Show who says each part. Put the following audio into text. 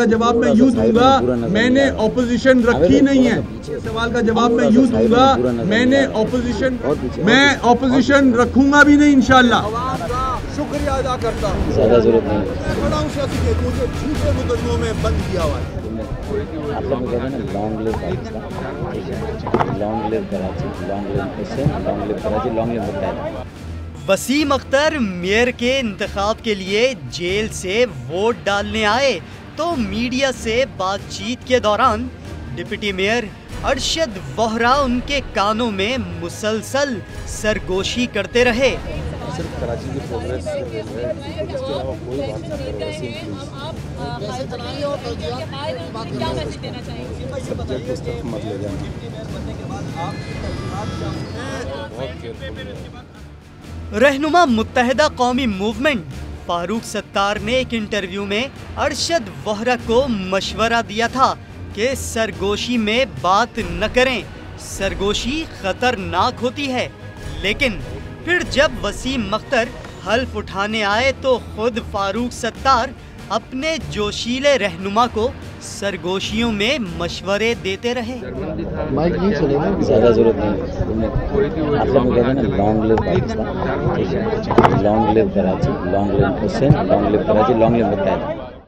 Speaker 1: जवाब मैं यूं दूंगा, मैंने ऑपोजिशन रखी नहीं है। सवाल का जवाब मैं यूं दूंगा, मैंने ऑपोजिशन रखूंगा भी नहीं इंशाल्लाह।
Speaker 2: शुक्रिया अदा करता हूँ।
Speaker 3: ज़्यादा जरूरत नहीं
Speaker 2: मुझे झूठे मुकदमों में बंद किया हुआ है।
Speaker 3: आप लोग कहते हैं ना, long live Pakistan, long live Karachi, long live Hussain, long live Karachi, long live Muttahida.
Speaker 4: Waseem Akhtar mayor के इंतखाब के लिए जेल से वोट डालने आए तो मीडिया से बातचीत के दौरान डिप्टी मेयर अरशद वोहरा उनके कानों में मुसलसल सरगोशी करते रहे।
Speaker 5: सिर्फ कराची की प्रोग्रेस इसके अलावा कोई बात नहीं करो। सब्जेक्ट उस तक मत ले जाना।
Speaker 4: रहनुमा मुत्तहदा कौमी मूवमेंट फारूक सत्तार ने एक इंटरव्यू में अरशद वोहरा को मशवरा दिया था कि सरगोशी में बात न करें, सरगोशी खतरनाक होती है। लेकिन फिर जब वसीम अख्तर हल्फ उठाने आए तो खुद फारूक सत्तार अपने जोशीले रहनुमा को सरगोशियों में मशवरे देते रहे।
Speaker 3: माइक नहीं चलेगा, ज़्यादा जरूरत नहीं। आप लोग कहते हैं ना, long live Pakistan, long live Karachi, long live Hussain, long live Karachi, long live मुत्तहदा।